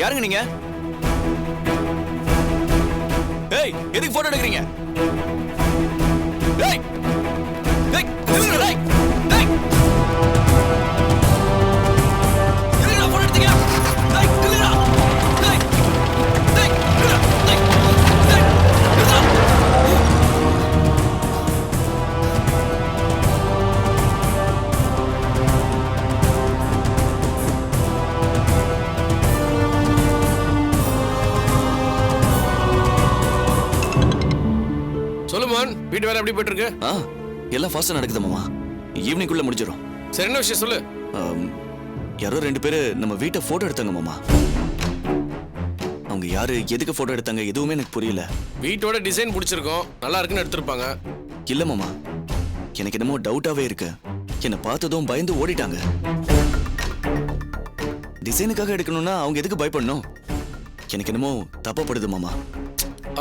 யாருங்க நீங்க? ஏய், எதுக்கு போட்டோ எடுக்கிறீங்க? ஏய், ஏய், நில்லுங்க, ஏய், ஏய். எதுக்குடா போட்டோ எடுத்தீங்க? ஏய், நில்லுங்கடா. ஏய், ஏய், நில்லுடா. ஏய், ஏய், நில்லுடா. சொல்லுமான், வீட்டு வேலை எப்படி போயிட்டு இருக்கு? எல்லாம் ஃபாஸ்டா நடக்குது மாமா. ஈவினிங்குள்ள முடிஞ்சிடும். சரி, என்ன விஷயம் சொல்லு. யாரோ 2 பேரு நம்ம வீட்டை போட்டோ எடுத்தாங்க மாமா. அவங்க யாரு, எதுக்கு போட்டோ எடுத்தாங்க எதுவுமே எனக்கு புரியல. வீட்டோட டிசைன் பிடிச்சிருக்கோம், நல்லா இருக்குன்னு எடுத்திருப்பாங்க. இல்ல மாமா, எனக்கு என்னமோ டவுட்டாவே இருக்கு. என்ன பார்த்ததும் பயந்து ஓடிட்டாங்க. டிசைனுக்காக எடுக்கணும்னா அவங்க எதுக்கு பயப்படணும்? எனக்கு என்னமோ தப்பாப்படுது மாமா.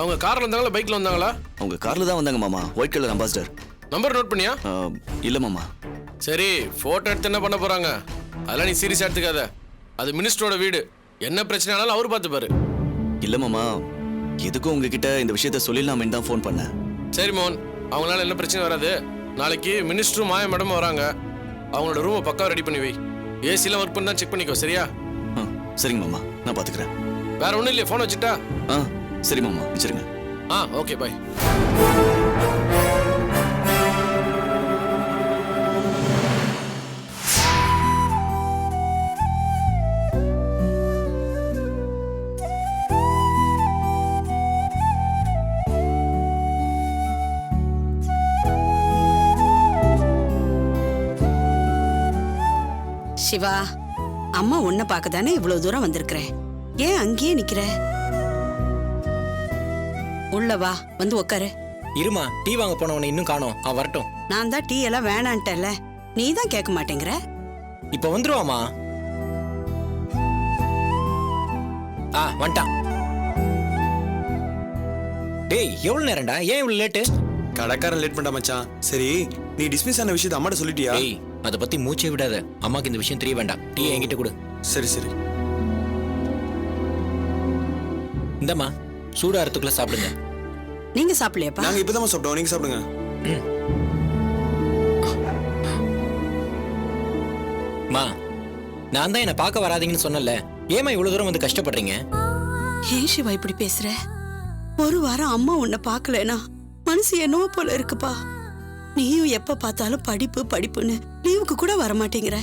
அவங்க கார்ல வந்தாங்களா, பைக்ல வந்தாங்களா? அவங்க கார்ல தான் வந்தாங்க மாமா. White colour Ambassador. Number note பண்ணியா? இல்ல மாமா. சரி, போட்டோ எடுத்து என்ன பண்ண போறாங்க? அதெல்லாம் நீ சீரியஸா எடுத்துக்காத. அது மினிஸ்டரோட வீடு, என்ன பிரச்சனை ஆனாலும் அவர் பார்த்துப்பாரு. இல்ல மாமா, எதுக்கும் உங்ககிட்ட இந்த விஷயத்த சொல்லிடலாமேன்னு தான் ஃபோன் பண்ணேன். சரி மோகன், அவங்களால என்ன பிரச்சனை வராது. நாளைக்கு மினிஸ்டரும் மாயா மேடமும் வராங்க. அவங்களோட ரூமை பக்காவா ரெடி பண்ணி வை. ஏசிலாம் ஒர்க் பண்ணி தான் செக் பண்ணிக்கோ, சரியா? சரிங்க மாமா, நான் பாத்துக்கிறேன். வேற ஒண்ணும் இல்லையா? போன் வச்சுட்டா? சரி மாமா, வச்சிருங்க. ஓகே, பாய். சிவா, அம்மா உன்னை பார்க்க தானே இவ்வளவு தூரம் வந்திருக்கிறேன். ஏன் அங்கேயே நிக்கிற? உள்ள வா, வந்து உட்காரு. இருமா, டீ வாங்க போனவனை இன்னும் காணோம். அவன் வரட்டும். நான் தான் டீ எல்லாம் வேணான்ட்டல, நீ தான் கேட்க மாட்டேங்கிற. இப்ப வந்துருவாமா. வந்துட்டான். டேய், எவ்வளவு நேரம்டா? ஏன் இவ்வளவு லேட்டு? கடைக்காரன் லேட் பண்ணா மச்சான். சரி, நீ டிஸ்மிஸ் ஆன விஷயத்தை அம்மாட்ட சொல்லிட்டியா? டேய், அதை பத்தி மூச்சே விடாத. அம்மாக்கு இந்த விஷயம் தெரிய வேண்டாம். டீ என்கிட்ட கொடு. சரி சரி. இந்தம்மா, சூடா அறுத்துக்குள்ள சாப்பிடுங்க. நீங்க சாப்பிடலையாப்பா? நாங்க இப்பதான் சாப்பிட்டோம், நீங்க சாப்பிடுங்க. மா, நான் தான் என்ன பார்க்க வராதீங்கன்னு சொன்னல. ஏமா இவ்வளவு தூரம் வந்து கஷ்டப்படுறீங்க? ஏன் சிவா இப்படி பேசுற? ஒரு வாரம் அம்மா உன்னை பார்க்கலனா மனசு என்னவோ போல இருக்குப்பா. நீயும் எப்ப பார்த்தாலும் படிப்பு படிப்புன்னு லீவுக்கு கூட வர மாட்டேங்கிற.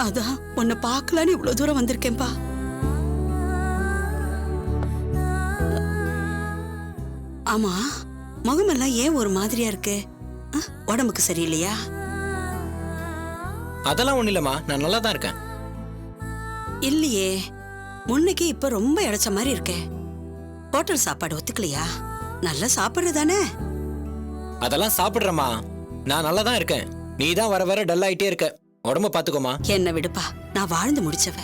அதான் உன்னை பார்க்கலான்னு இவ்வளவு தூரம் வந்திருக்கேன்பா. ஆமா, முகமெல்லாம் ஏன் ஒரு மாதிரியா இருக்கு? உடம்புக்கு சரியில்லையா? அதெல்லாம் ஒண்ணு இல்லம்மா, நான் நல்லா தான் இருக்கேன். இல்லையே, முன்னைக்கு இப்ப ரொம்ப இழைச்ச மாதிரி இருக்கே. ஹோட்டல் சாப்பாடு ஒத்துக்கலையா? நல்லா சாப்பிடுறதானே? அதெல்லாம் சாப்பிடுறமா, நான் நல்லா தான் இருக்கேன். நீ தான் வர வர டல் ஆயிட்டே இருக்க. உடம்ப பாத்துக்கோமா. என்ன விடுப்பா, நான் வாழ்ந்து முடிச்சவ.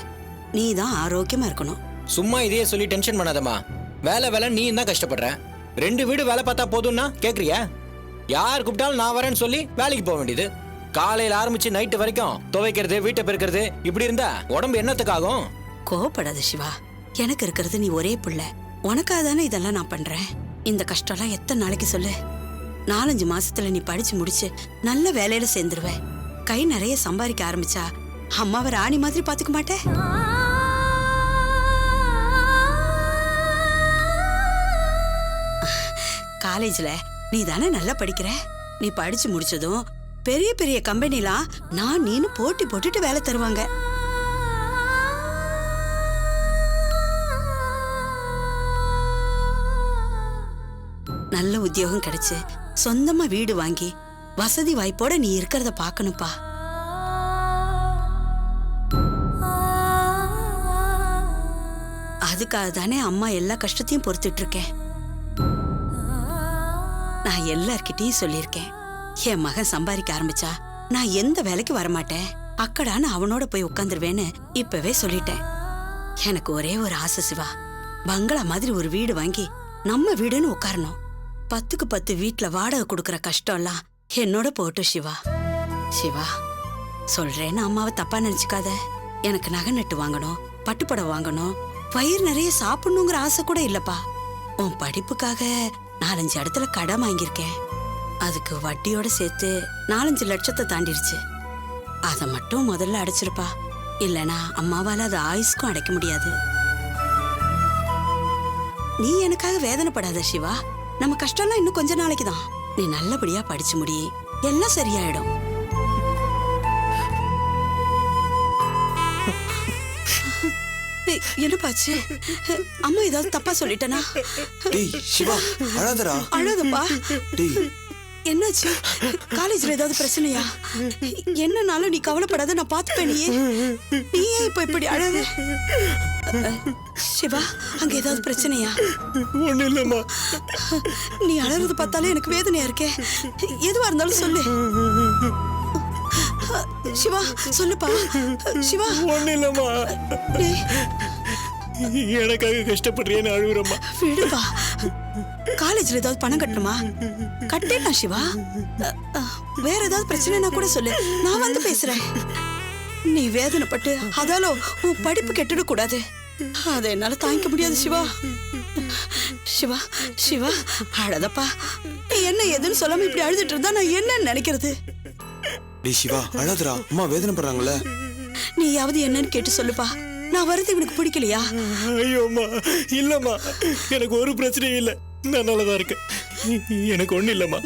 நீ தான் ஆரோக்கியமா இருக்கணும். சும்மா இதையே சொல்லி டென்ஷன் பண்ணாதம்மா. வேலை வேலை நீ தான் கஷ்டப்படுற. 2 வீடு வேலை பார்த்தா போதும்னா கேக்குறியா? யார் கூப்பிட்டாலும் நான் வரேன்னு சொல்லி வேலைக்கு போக வேண்டியது. காலையில ஆரம்பிச்சு நைட்டு வரைக்கும் துவைக்கிறது, வீட்டை பெருக்கிறது, இப்படி இருந்தா உடம்பு என்னத்துக்காகும்? கோவப்படாத சிவா, எனக்கு இருக்கிறது நீ ஒரே பிள்ளை. உனக்காக தானே இதெல்லாம் நான் பண்றேன். இந்த கஷ்டம்லாம் எத்தனை நாளைக்கு சொல்லு? 4-5 மாசத்துல நீ படிச்சு முடிச்சு நல்ல வேலையில சேர்ந்துருவ. கை நிறைய சம்பாதிக்க ஆரம்பிச்சா அம்மாவை ராணி மாதிரி பாத்துக்க மாட்டே? காலேஜ்ல நீ தானே நல்லா படிக்கிற. நீ படிச்சு முடிச்சதும் பெரிய பெரிய கம்பெனிலாம் நான் நீனு போட்டி போட்டுட்டு வேலை தருவாங்க. நல்ல உத்தியோகம் கிடைச்சு சொந்தமா வீடு வாங்கி வசதி வாய்ப்போட நீ இருக்கிறத பாக்கணும்பா. அதுக்காக தானே அம்மா எல்லா கஷ்டத்தையும் பொறுத்துட்டு இருக்கேன். நான் எல்லார்கிட்டையும் சொல்லியிருக்கேன், என் மகன் சம்பாதிக்க ஆரம்பிச்சா நான் எந்த வேலைக்கு வரமாட்டேன், அக்கடான்னு அவனோட போய் உட்காந்துருவேன்னு இப்பவே சொல்லிட்டேன். எனக்கு ஒரே ஒரு ஆசை சிவா, பங்களா மாதிரி ஒரு வீடு வாங்கி நம்ம வீடுன்னு உட்காரணும். 10க்கு 10 வீட்டுல வாடகை கொடுக்கற கஷ்டம்லாம் என்னோட போட்டும் சிவா. சிவா சொல்றேன்னு அம்மாவை தப்பா நினைச்சுக்காத. எனக்கு நகை நட்டு வாங்கணும், பட்டுப்படம் வாங்கணும், வயிறு நிறைய சாப்பிடணுங்கிற ஆசை கூட இல்லப்பா. உன் படிப்புக்காக 4-5 இடத்துல கடன் வாங்கியிருக்கேன். அதுக்கு வட்டியோட சேர்த்து 4-5 லட்சத்தை தாண்டிடுச்சு. அதை மட்டும் முதல்ல அடைச்சிருப்பா. இல்லனா அம்மாவால அது ஆயுஸ்க்கும் அடைக்க முடியாது. நீ எனக்காக வேதனைப்படாத சிவா. நம்ம கஷ்டம்லாம் இன்னும் கொஞ்ச நாளைக்கு தான். நீ நல்லபடியா படிச்சு முடி, எல்லாம் சரியாயிடும். என்ன பாச்சு? அம்மா ஏதாவது தப்பா சொல்லிட்டனா? டேய் சிவா அழாதடா. அழாதப்பா. டேய் என்னாச்சு? காலேஜ்ல ஏதாவது பிரச்சனையா? என்னனாலும் நீ கவலைப்படாத, நான் பாத்துப்பேன். நீ ஏன் இப்ப இப்படி அழாத? சிவா, அங்க ஏதாவது பிரச்சனையா? ஒண்ணு இல்லம்மா. நீ அழறது பார்த்தாலே எனக்கு வேதனையா இருக்கே. எதுவா இருந்தாலும் சொல்லு. சிவா சொல்லுப்பா. சிவா. ஒண்ணு இல்லம்மா. டேய், எனக்காக கஷ்டப்படுறியேன்னு அழுகுறம்மா. விடுப்பா. காலேஜ்ல ஏதாவது பணம் கட்டணுமா? கட்டேனா சிவா? வேற ஏதாவது பிரச்சனைனா கூட சொல்லு, நான் வந்து பேசுறேன். நீ வேதனைப்பட்டு அதால உன் படிப்பு கெட்டுட கூடாது. அதை என்னால தாங்கிக்க முடியாது சிவா. சிவா சிவா அழதப்பா. நீ என்ன எதுன்னு சொல்லாம இப்படி அழுதுட்டு இருந்தா நான் என்னன்னு நினைக்கிறது? டேய் சிவா அழாதடா. அம்மா வேதனைப்படுறாங்கல்ல. நீயாவது என்னன்னு கேட்டு சொல்லுப்பா. நான் வரது இவனுக்கு பிடிக்கலையா? ஐயோம்மா இல்லம்மா, எனக்கு ஒரு பிரச்சனையும் இல்லை. நான் நல்லதா இருக்கேன். எனக்கு ஒண்ணு இல்லம்மா.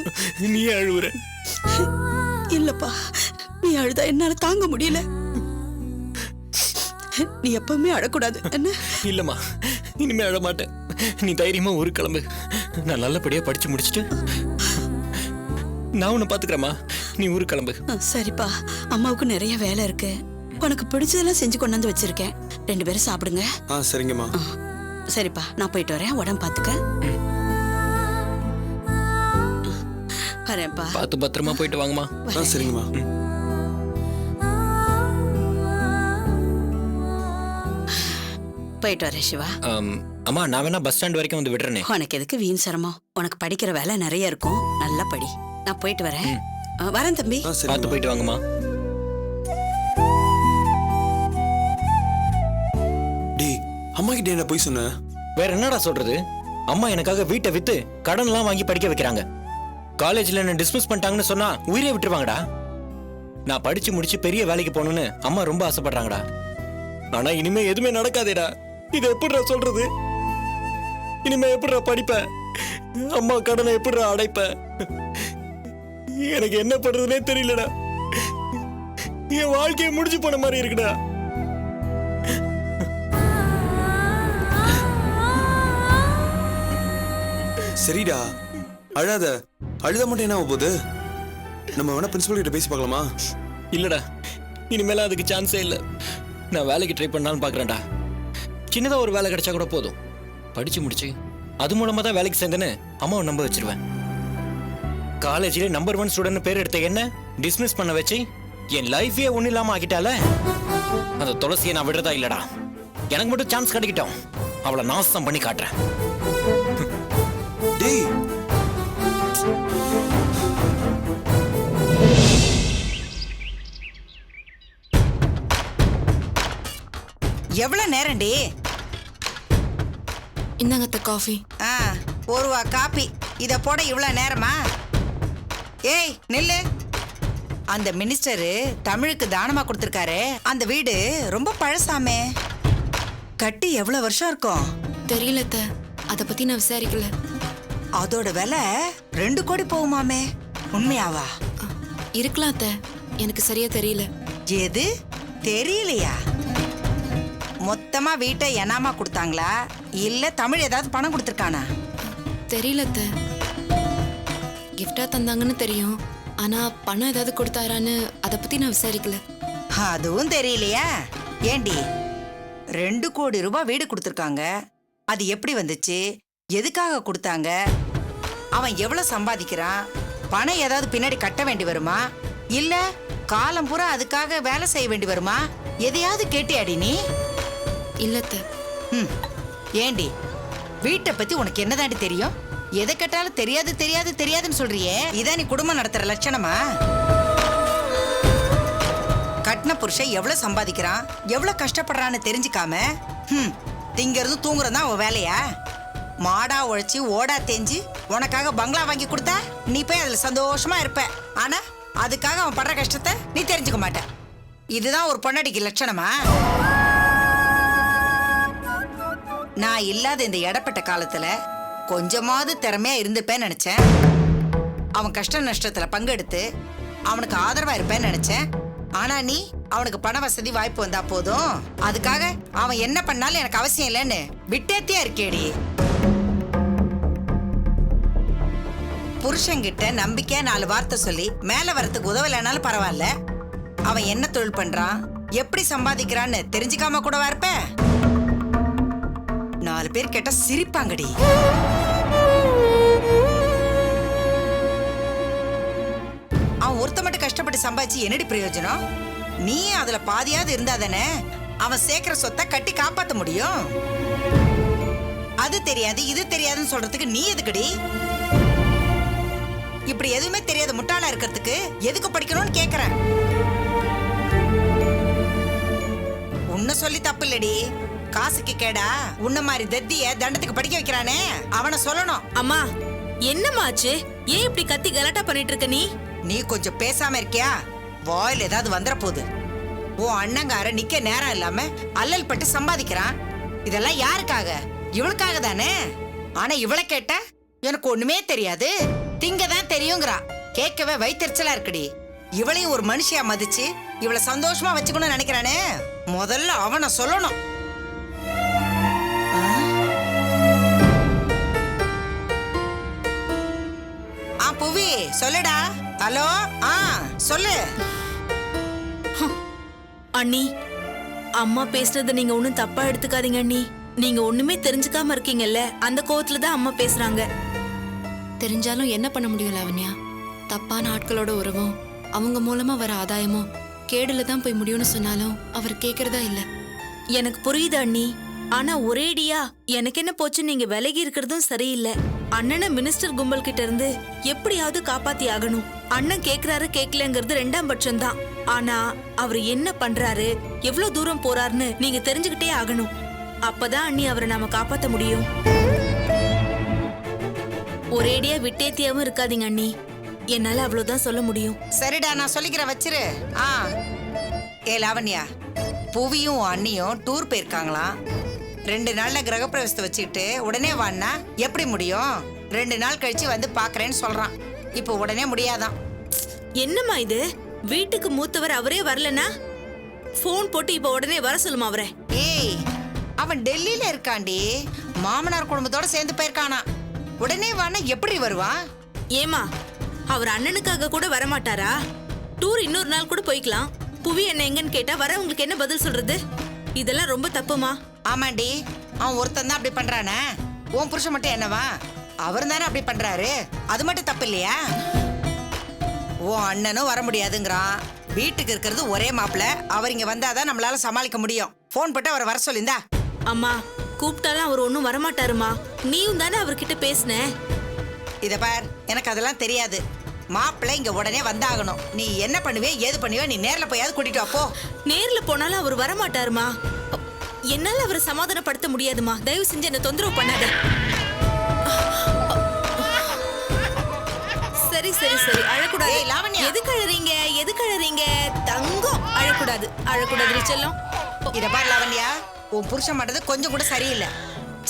நீ அழுவுற. இல்லப்பா, நீ அழுதா என்னால தாங்க முடியல. நீ எப்பவுமே அழக்கூடாது என்ன? இல்லம்மா, இனிமே அழ மாட்டேன். நீ தைரியமா ஊரு கிளம்பு. நான் நல்லபடியா படிச்சு முடிச்சுட்டு நான் உன்னை பாத்துக்கிறேம்மா. நீ ஊரு கிளம்பு. சரிப்பா. அம்மாவுக்கு நிறைய வேலை இருக்கு. உனக்கு பிடிச்சதெல்லாம் செஞ்சு கொண்டாந்து வச்சிருக்கேன். 2 பேரும் சாப்பிடுங்க. சரிங்கம்மா. சரிப்பா, நான் போயிட்டு வரேன். உடம்பு பாத்துக்க. வரேன்ப்பா. பார்த்து பத்திரமா போயிட்டு வாங்கம்மா. சரிங்கம்மா. போயிட்டு வரேன் சிவா. அம்மா, நான் வேணா பஸ் ஸ்டாண்ட் வரைக்கும் வந்து விடுறேனே. உனக்கு எதுக்கு வீண் சிரமம்? உனக்கு படிக்கிற வேலை நிறைய இருக்கும். நல்லா படி. நான் போயிட்டு வரேன். வரேன் தம்பி. பார்த்து போயிட்டு வாங்கம்மா. டேய் அம்மா கிட்ட என்ன போய் சொன்ன? வேற என்னடா சொல்றது? அம்மா எனக்காக வீட்டை வித்து கடன் எல்லாம் வாங்கி படிக்க வைக்கிறாங்க. காலேஜ்ல என்ன டிஸ்மிஸ் பண்ணிட்டாங்கன்னு சொன்னா உயிரே விட்டுருவாங்கடா. நான் படிச்சு முடிச்சு பெரிய வேலைக்கு போகணும்னு அம்மா ரொம்ப ஆசைப்படுறாங்கடா. ஆனா இனிமே எதுவுமே நடக்காதேடா. இது எப்படிடா சொல்றது? இனிமே எப்படிடா படிப்ப? அம்மா கடனை எப்படிடா அடைப்ப? எனக்கு என்ன பண்றதுனே தெரியலடா. என் வாழ்க்கையை முடிஞ்சு போன மாதிரி இருக்குடா. சரிடா அழாத. அழுத மட்டும் என்ன ஆக போகுது? நம்ம வேணா பிரின்சிபல் கிட்ட பேசி பார்க்கலாமா? இல்லடா, இனிமேல அதுக்கு சான்ஸே இல்லை. நான் வேலைக்கு ட்ரை பண்ணாலும் பாக்குறேன்டா. சின்னதா ஒரு வேலை கிடைச்சா கூட போதும். படிச்சு முடிச்சு அது மூலமா தான் வேலைக்கு சேர்ந்தேன்னு அம்மாவை நம்ப வச்சிருவேன். காலேஜிலே நம்பர் 1 ஸ்டூடெண்ட் பேர் எடுத்த என்ன டிஸ்மிஸ் பண்ண வச்சு என் லைஃபே ஒன்னும் இல்லாம ஆக்கிட்டால. அந்த துளசியை நான் விடுறதா இல்லடா. எனக்கு மட்டும் சான்ஸ் கிடைக்கிட்டோம். அவளை நாசம் பண்ணி காட்டுறேன். டேய் எவ்வளவு நேரம்டி? இந்தாங்க காஃபி. 1 ரூபா காப்பி. இத போட இவ்வளவு நேரமா? ஏய் நில்லு. அந்த மினிஸ்டரு தமிழுக்கு தானமா கொடுத்திருக்காரு. அந்த வீடு ரொம்ப பழசாமே. கட்டி எவ்வளவு வருஷம் இருக்கும்? தெரியல அத்தை, அத பத்தி நான் விசாரிக்கல. அதோட விலை 2 கோடி போகுமாமே. உண்மையாவா? இருக்கலாம் அத்தை, எனக்கு சரியா தெரியல. எது தெரியலையா? மொத்தமா வீட்டை எனாமா கொடுத்தாங்களா இல்ல தமிழ் ஏதாவது பணம் கொடுத்திருக்கானா? தெரியல அத்தை. கிஃப்டா தந்தாங்கன்னு தெரியும். ஆனா பணம் ஏதாவது கொடுத்தாரான்னு அத பத்தி நான் விசாரிக்கல. அதுவும் தெரியலையா? ஏண்டி 2 கோடி ரூபாய் வீடு கொடுத்திருக்காங்க. அது எப்படி வந்துச்சு? எதுக்காக கொடுத்தாங்க? அவன் எவ்வளவு சம்பாதிக்கிறான்? பணம் ஏதாவது பின்னாடி கட்ட வேண்டி வருமா? இல்ல காலம் பூரா அதுக்காக வேலை செய்ய வேண்டி வருமா? எதையாவது கேட்டியாடி நீ? இல்ல அத்தை. ஏண்டி வீட்டை பத்தி உனக்கு என்னதாண்டி தெரியும்? எதை கேட்டாலும் தெரியாது தெரியாது தெரியாதுன்னு சொல்றியே. இதான் நீ குடும்பம் நடத்துற லட்சணமா? கட்டின புருஷன் எவ்வளவு சம்பாதிக்கிறான், எவ்வளவு கஷ்டப்படுறான்னு தெரிஞ்சுக்காம திங்கிறது தூங்குறது தான் அவன் வேலையா? மாடா உழைச்சி ஓடா தேஞ்சு உனக்காக பங்களா வாங்கி கொடுத்தா நீ போய் அதுல சந்தோஷமா இருப்ப. ஆனா அதுக்காக அவன் படுற கஷ்டத்தை நீ தெரிஞ்சுக்க மாட்ட. இதுதான் ஒரு பொண்டாட்டிக்கு லட்சணமா? நான் இல்லாத இந்த இடப்பட்ட காலத்துல கொஞ்சமாவது திறமையா இருந்துப்பேன்னு நினைச்சேன். அவன் கஷ்ட நஷ்டத்துல பங்கெடுத்து அவனுக்கு ஆதரவா இருப்பேன்னு நினைச்சேன். ஆனா நீ அவனுக்கு பண வசதி வாய்ப்பு வந்தா போதும், அதுக்காக அவன் என்ன பண்ணாலும் எனக்கு அவசியம் இல்லைன்னு விட்டேத்தியா இருக்கேடி. புருஷன்கிட்ட நம்பிக்கையா 4 வார்த்தை சொல்லி மேல வரத்துக்கு உதவலைனாலும் பரவாயில்ல, அவன் என்ன தொழில் பண்றான், எப்படி சம்பாதிக்கிறான்னு தெரிஞ்சுக்காம கூடவா இருப்ப? 4 பேர் கேட்டா சிரிப்பாங்கடி. அவன் ஒருத்த மட்டும் கஷ்டப்பட்டு சம்பாதிச்சு என்னடி பிரயோஜனம்? நீ அதுல பாதியாவது இருந்தாதானே அவன் சேர்க்கிற சொத்தை கட்டி காப்பாத்த முடியும். அது தெரியாது இது தெரியாதுன்னு சொல்றதுக்கு நீ எதுக்குடி? இப்படி எதுவுமே தெரியாத முட்டாளா இருக்கிறதுக்கு எதுக்கு படிக்கணும்னு கேக்குறேன். உன்ன சொல்லி தப்பு இல்லடி, காசுக்கு கேடா உன்ன மாதிரி தத்திய தண்டத்துக்கு படிக்க வைக்கிறானே அவனை சொல்லணும். அம்மா என்னமாச்சு? ஏன் இப்படி கத்தி கலாட்டா பண்ணிட்டு இருக்க நீ? நீ கொஞ்சம் பேசாம இருக்கியா? வாயில் ஏதாவது வந்துற போகுது. உன் அண்ணங்கார நிக்க நேரம் இல்லாம அல்லல் பட்டு சம்பாதிக்கிறான். இதெல்லாம் யாருக்காக? இவளுக்காக தானே. ஆனா இவளை கேட்ட எனக்கு ஒண்ணுமே தெரியாது, திங்க தான் தெரியுங்கிறா. கேட்கவே வயிற்றுச்சலா இருக்குடி. இவளையும் ஒரு மனுஷியா மதிச்சு இவளை சந்தோஷமா வச்சுக்கணும்னு நினைக்கிறானே, முதல்ல அவனை சொல்லணும். புவி சொல்லுடா. ஹலோ, சொல்லு. அண்ணி, அம்மா பேசுறத நீங்க ஒண்ணும் தப்பா எடுத்துக்காதீங்க அண்ணி. நீங்க ஒண்ணுமே தெரிஞ்சுக்காம இருக்கீங்கல்ல, அந்த கோவத்துல தான் அம்மா பேசுறாங்க. தெரிஞ்சாலும் என்ன பண்ண முடியும் லாவண்யா? தப்பான ஆட்களோட உறவும் அவங்க மூலமா வர ஆதாயமும் கேடுல தான் போய் முடியும்னு சொன்னாலும் அவர் கேக்குறதா இல்ல. எனக்கு புரியுது அண்ணி. ஆனா ஒரேடியா எனக்கு என்ன போச்சு நீங்க விலகி இருக்கிறதும் சரியில்லை. அண்ணனை மினிஸ்டர் கும்பல் கிட்ட இருந்து எப்படியாவது காப்பாத்தி ஆகணும். அண்ணன் கேக்குறாரு கேக்கலங்கிறது 2ஆம் பட்சம் தான். ஆனா அவர் என்ன பண்றாரு, எவ்வளவு தூரம் போறாருன்னு நீங்க தெரிஞ்சுக்கிட்டே ஆகணும். அப்பதான் அண்ணி அவரை நாம காப்பாத்த முடியும். ஒரேடியா விட்டேத்தியாவும் இருக்காதீங்க அண்ணி. என்னால அவ்வளவுதான் சொல்ல முடியும். சரிடா, நான் சொல்லிக்கிறேன், வச்சிரு. ஏ லாவண்யா, புவியும் அண்ணியும் டூர் போயிருக்காங்களாம். 2 நாள்ல கிரகப்பிரவேசத்தை வச்சுக்கிட்டு உடனே வான்னா எப்படி முடியும்? 2 நாள் கழிச்சு வந்து பாக்குறேன்னு சொல்றான். இப்போ உடனே முடியாதான். என்னம்மா இது? வீட்டுக்கு மூத்தவர் அவரே வரலனா போன் போட்டு இப்ப உடனே வர சொல்லுமா அவரை? ஏய், அவன் டெல்லியில இருக்காண்டி, மாமனார் குடும்பத்தோட சேர்ந்து போயிருக்கானா. உடனே வான்னா எப்படி வருவான்? ஏமா, அவர் அண்ணனுக்காக கூட வரமாட்டாரா? டூர் இன்னொரு நாள் கூட போய்க்கலாம். புவி என்ன எங்கன்னு கேட்டா வர உங்களுக்கு என்ன பதில் சொல்றது? இதெல்லாம் ரொம்ப தப்புமா. ஆமாண்டி, அவன் ஒருத்தன் தான் அப்படி பண்றானே. உன் புருஷன் மட்டும் என்னவா? அவர் தானே அப்படி பண்றாரு. அது மட்டும் தப்பு இல்லையா? உன் அண்ணனும் வர முடியாதுங்கிறான். வீட்டுக்கு இருக்கிறது ஒரே மாப்பிள்ள, அவர் இங்க வந்தாதான் நம்மளால சமாளிக்க முடியும். போன் போட்டு அவரை வர சொல்லிந்தா. அம்மா, கூப்பிட்டாலும் அவர் ஒன்னும் வரமாட்டாருமா. நீயும் தானே அவர்கிட்ட பேசின. இத பார், எனக்கு அதெல்லாம் தெரியாது. மாப்பிள்ளை இங்க உடனே வந்தாகணும். நீ என்ன பண்ணுவே ஏது பண்ணுவே, நீ நேர்ல போயாவது கூட்டிட்டு வா போ. நேர்ல போனாலும் அவர் வரமாட்டாருமா. என்னால அவரை சமாதானப்படுத்த முடியாதுமா. தயவு செஞ்சு என்ன தொந்தரவு பண்ணாத. சரி சரி சரி, அழக்கூடாது. ஏய் லாவண்யா, எதுக்கு அழறீங்க? எதுக்கு அழறீங்க? தங்கம், அழக்கூடாது. அழக்கூடாது செல்லம். இத பார் லாவண்யா, உன் புருஷன் மாட்டது கொஞ்சம் கூட சரியில்லை.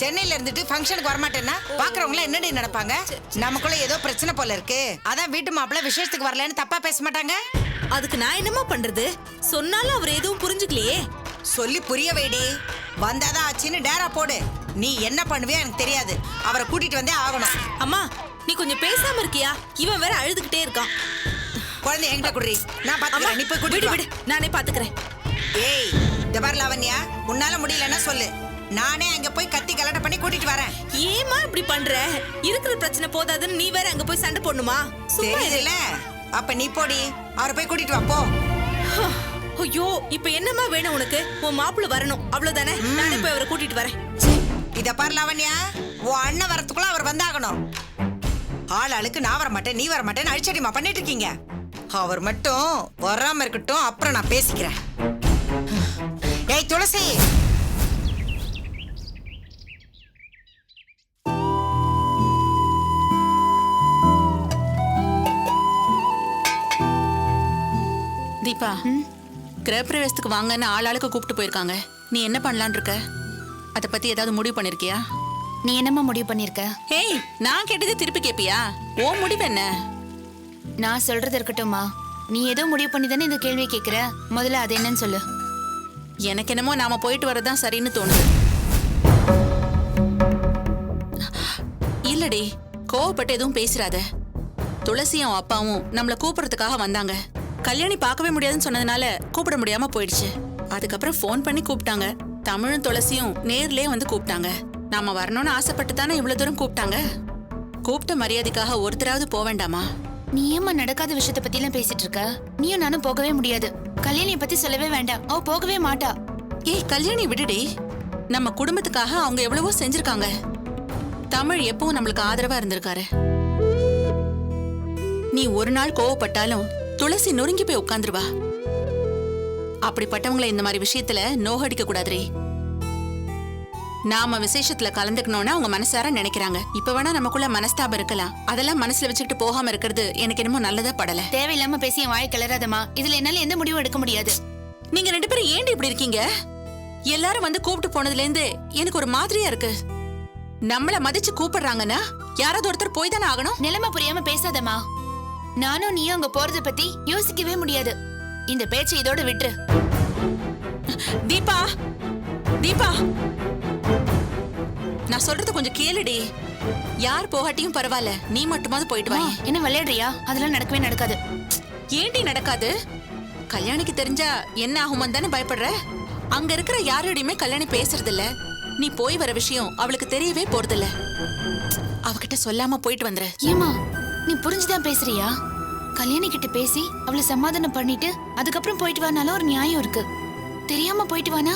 சென்னையில இருந்துட்டு ஃபங்க்ஷனுக்கு வரமாட்டேன்னா பாக்குறவங்க என்னடி நினைப்பாங்க? நமக்குள்ள ஏதோ பிரச்சனை போல இருக்கு, அதான் வீட்டு மாப்பிள்ள விசேஷத்துக்கு வரலன்னு தப்பா பேச மாட்டாங்க. அதுக்கு நான் என்னமா பண்றது? சொன்னாலும் அவர் எதுவும் புரிஞ்சுக்கலையே. சொல்லி புரிய வைடி. வந்தாதான் ஆச்சுன்னு டேரா போடு. நீ என்ன பண்ணுவே எனக்கு தெரியாது. அவரை கூட்டிட்டு வந்தே ஆகணும். அம்மா, நீ கொஞ்சம் பேசாம இருக்கியா? இவன் வேற அழுதுகிட்டே இருக்கான். குழந்தை என்கிட்ட குடுறி, நான் பாத்துக்கிறேன். நீ போய் கூட்டிட்டு விடு, நானே பாத்துக்கிறேன். ஏய், இந்த பார் லாவண்யா, உன்னால முடியலன்னா சொல்லு, நானே அங்க போய் கத்தி கலாட்ட பண்ணி கூட்டிட்டு வரேன். ஏமா இப்படி பண்ற? இருக்கிற பிரச்சனை போதாதுன்னு நீ வேற அங்க போய் சண்டை போடணுமா? தெரியுதுல, அப்ப நீ போடி, அவரை போய் கூட்டிட்டு வா போ. ஐயோ, இப்ப என்னமா வேணும் உனக்கு? உன் மாப்பிள்ள வரணும், அவ்வளவுதானே? நானே போய் அவரை கூட்டிட்டு வரேன். இத பார் லாவண்யா, உன் அண்ணன் வரத்துக்குள்ள அவர் வந்தாகணும். ஆள் ஆளுக்கு நான் வர மாட்டேன் நீ வர மாட்டேன்னு அழிச்சடிமா பண்ணிட்டு இருக்கீங்க. அவர் மட்டும் வராம இருக்கட்டும், அப்புறம் நான் பேசிக்கிறேன். ஏய் துளசி, தீபா கிரகப்பிரவேசத்துக்கு வாங்கன்னு ஆளாளுக்கு கூப்பிட்டு போயிருக்காங்க. நீ என்ன பண்ணலான் இருக்க? அதை பத்தி ஏதாவது முடிவு பண்ணிருக்கியா? நீ என்னம்மா முடிவு பண்ணிருக்க? ஏய், நான் கேட்டதே திருப்பி கேப்பியா? ஓ முடிவு என்ன? நான் சொல்றது இருக்கட்டும்மா. நீ ஏதோ முடிவு பண்ணி தானே இந்த கேள்வியை கேட்கிற. முதல்ல அது என்னன்னு சொல்லு. எனக்கு என்னமோ நாம போயிட்டு வரதான் சரின்னு தோணுது. இல்லடி, கோவப்பட்டு எதுவும் பேசுறாத. துளசியும் அப்பாவும் நம்மள கூப்பிடுறதுக்காக வந்தாங்க. கல்யாணி பார்க்கவே முடியாதுன்னு சொன்னதுனால கூப்பிட முடியாம போயிடுச்சு. அதுக்கப்புறம் ஃபோன் பண்ணி கூப்பிட்டாங்க. தமிழும் துளசியும் நேர்லயே வந்து கூப்பிட்டாங்க. நாம வரணும்னு ஆசைப்பட்டு தானே இவ்வளவு தூரம் கூப்பிட்டாங்க. கூப்பிட்ட மரியாதைக்காக ஒருத்தராவது போக வேண்டாமா? நீ ஏம்மா நடக்காத விஷயத்த பத்தி எல்லாம் பேசிட்டு இருக்க? நீயும் நானும் போகவே முடியாது. கல்யாணியை பத்தி சொல்லவே வேண்டாம். அவ போகவே மாட்டா. ஏய், கல்யாணி விடுடி. நம்ம குடும்பத்துக்காக அவங்க எவ்வளவோ செஞ்சிருக்காங்க. தமிழ் எப்பவும் நம்மளுக்கு ஆதரவா இருந்திருக்காரு. நீ ஒரு நாள் கோவப்பட்டாலும் துளசி நொறுங்கி போய் உட்கார்ந்துருவா. அப்படிப்பட்டவங்களை இந்த மாதிரி விஷயத்துல நோகடிக்க கூடாதுரி. நாம விசேஷத்துல கலந்துக்கணும்னு அவங்க மனசார நினைக்கிறாங்க. இப்ப வேணா நமக்குள்ள மனஸ்தாபம் இருக்கலாம். அதெல்லாம் மனசுல வச்சுக்கிட்டு போகாம இருக்கிறது எனக்கு என்னமோ நல்லதா படல. தேவையில்லாம பேசி என் வாய் கிளறாதம்மா. இதுல என்னால எந்த முடிவும் எடுக்க முடியாது. நீங்க 2 பேரும் ஏண்டி இப்படி இருக்கீங்க? எல்லாரும் வந்து கூப்பிட்டு போனதுல இருந்து எனக்கு ஒரு மாதிரியா இருக்கு. நம்மள மதிச்சு கூப்பிடுறாங்கன்னா யாராவது ஒருத்தர் போய் தானே ஆகணும். நிலைமை புரியாம பேசாதம்மா. நானும் நீயும் அங்க போறத பத்தி யோசிக்கவே முடியாது. இந்த பேச்சை இதோட விட்டுரு. தீபா, தீபா, நான் சொல்றது கொஞ்சம் கேளுடி. யார் போகாட்டியும் பரவாயில்ல, நீ மட்டுமாவது போயிட்டு வா. என்ன விளையாடுறியா? அதெல்லாம் நடக்கவே நடக்காது. ஏண்டி நடக்காது? கல்யாணிக்கு தெரிஞ்சா என்ன ஆகுமான்னு தானே பயப்படுற? அங்க இருக்கிற யாரோடையுமே கல்யாணி பேசுறது இல்ல. நீ போய் வர விஷயம் அவளுக்கு தெரியவே போறதில்ல. அவகிட்ட சொல்லாம போயிட்டு வந்துரு. ஏமா, நீ புரிஞ்சுதான் பேசுறியா? கல்யாணி கிட்ட பேசி அவளை சமாதானம் பண்ணிட்டு அதுக்கப்புறம் போயிட்டு வானாலும் ஒரு நியாயம் இருக்கு. தெரியாம போயிட்டு வானா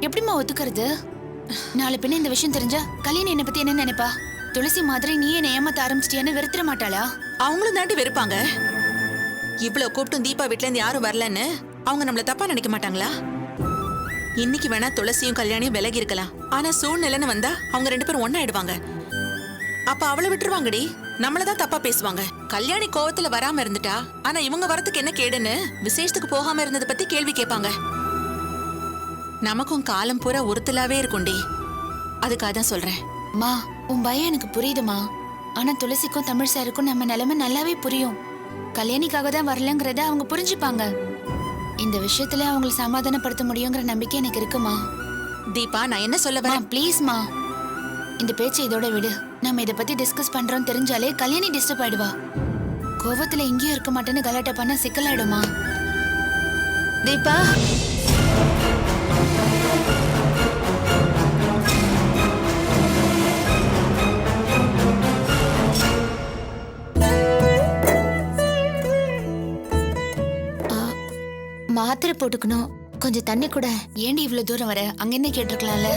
எப்படிமா ஒத்துக்கிறது? நாளை பின்ன இந்த விஷயம் தெரிஞ்சா கல்யாணி என்ன பத்தி என்ன நினைப்பா? துளசி மாதிரி நீ என்ன ஏமாத்த ஆரம்பிச்சிட்டியான்னு வெறுத்துற மாட்டாளா? அவங்களும் தாண்டி வெறுப்பாங்க. இவ்வளவு கூப்பிட்டும் தீபா வீட்டுல இருந்து யாரும் வரலன்னு அவங்க நம்மள தப்பா நினைக்க மாட்டாங்களா? இன்னைக்கு வேணா துளசியும் கல்யாணியும் விலகி இருக்கலாம். ஆனா சூழ்நிலைன்னு வந்தா அவங்க 2 பேரும் ஒண்ணாயிடுவாங்க. அப்ப அவளை விட்டுருவாங்கடி. நம்மளதான் தப்பா பேசுவாங்க. கல்யாணி கோவத்துல வராம இருந்துட்டா, ஆனா இவங்க வரத்துக்கு என்ன கேடுன்னு விசேஷத்துக்கு போகாம இருந்ததை பத்தி கேள்வி கேட்பாங்க. நமக்கும் காலம் பூரா ஒருத்தலாவே இருக்கும்டி. அதுக்காக தான் சொல்றேன். மா, உன் பயம் எனக்கு புரியுதுமா. ஆனா துளசிக்கும் தமிழ் சாருக்கும் நம்ம நிலைமை நல்லாவே புரியும். கல்யாணிக்காக தான் வரலங்கிறத அவங்க புரிஞ்சுப்பாங்க. இந்த விஷயத்துல அவங்களை சமாதானப்படுத்த முடியுங்கிற நம்பிக்கை எனக்கு இருக்குமா. தீபா, நான் என்ன சொல்ல வரேன்? ப்ளீஸ்மா, இந்த பேச்சை இதோட விடு. நம்ம இதை பத்தி டிஸ்கஸ் பண்றோம் தெரிஞ்சாலே கல்யாணி டிஸ்டர்ப் ஆயிடுவா. கோவத்துல எங்கேயும் இருக்க மாட்டேன்னு கலாட்டா பண்ணா சிக்கலாயிடுமா. தீபா, மாத்திரை போட்டுக்கணும். கொஞ்சம் தண்ணி கூட. ஏண்டி இவ்வளவு தூரம் வர? அங்க என்ன கேட்டிருக்கலாம்ல.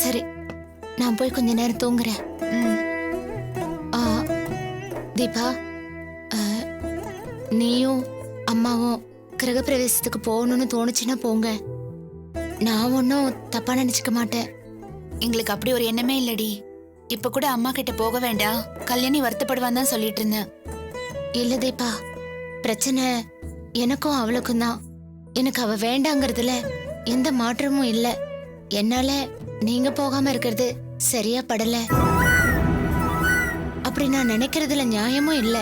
சரி, நான் போய் கொஞ்ச நேரம் தூங்குறேன். தீபா, நீயும் அம்மாவும் கிரகப்பிரவேசத்துக்கு போகணும்னு தோணுச்சுன்னா போங்க. நான் ஒன்னும் தப்பா நினைச்சுக்க மாட்டேன். எங்களுக்கு அப்படி ஒரு எண்ணமே இல்லடி. இப்ப கூட அம்மா கிட்ட போக வேண்டாம், கல்யாணி வருத்தப்படுவான்னு தான் சொல்லிட்டு இருந்தேன். இல்ல தீபா, பிரச்சனை எனக்கும் அவளுக்கும் தான். எனக்கு அவ வேண்டாங்கிறதுல எந்த மாற்றமும் இல்ல. என்னால நீங்க போகாம இருக்கிறது சரியா படல. அப்படி நான் நினைக்கிறதுல நியாயமும் இல்ல.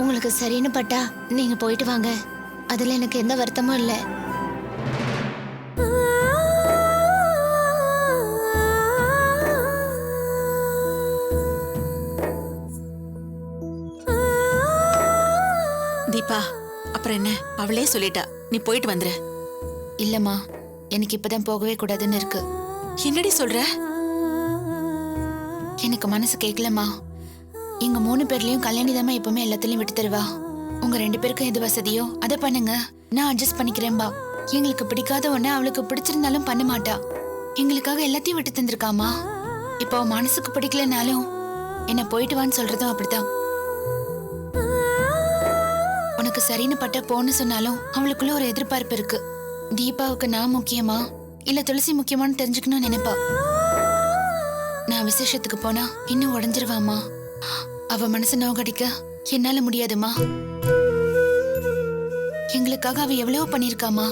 உங்களுக்கு சரின்னு பட்டா நீங்க போயிட்டு வாங்க. அதுல எனக்கு எந்த வருத்தமும் இல்லை. தீபா, அப்புறம் என்ன? அவளே சொல்லிட்டா, நீ போயிட்டு வந்துரு. இல்லம்மா, எனக்கு இப்பதான் போகவே கூடாதுன்னு இருக்கு. என்னடி சொல்ற? எனக்கு மனசு கேட்கலம்மா. எங்க 3 பேர்லயும் கல்யாணி தாம்மா எப்பவுமே எல்லாத்துலயும் விட்டு தருவா. உங்க 2 பேருக்கும் எது வசதியோ அதை பண்ணுங்க, நான் அட்ஜஸ்ட் பண்ணிக்கிறேன்பா. எங்களுக்கு பிடிக்காத ஒண்ணு அவளுக்கு பிடிச்சிருந்தாலும் பண்ண மாட்டா. எங்களுக்காக எல்லாத்தையும் விட்டு தந்திருக்காமா. இப்போ மனசுக்கு பிடிக்கலனாலும் என்ன போயிட்டு வான்னு சொல்றதும் அப்படித்தான். உனக்கு சரின்னு பட்ட போன்னு சொன்னாலும் அவளுக்குள்ள ஒரு எதிர்பார்ப்பு இருக்கு. தீபாவுக்கு நான் முக்கியமா இல்ல துளசி முக்கியமானு தெரிஞ்சுக்கணும்னு நினைப்பா. நான் விசேஷத்துக்கு போனா இன்னும் உடஞ்சிருவாமா. அவ மனசை நோகடிக்க என்னால முடியாதுமா. எங்களுக்காக அவ எவ்வளவோ பண்ணிருக்காமா.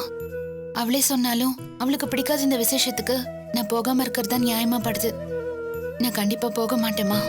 அவளே சொன்னாலும் அவளுக்கு பிடிக்காத இந்த விசேஷத்துக்கு நான் போகாம இருக்கிறது தான் நியாயமா படுது. நான் கண்டிப்பா போக மாட்டேமா.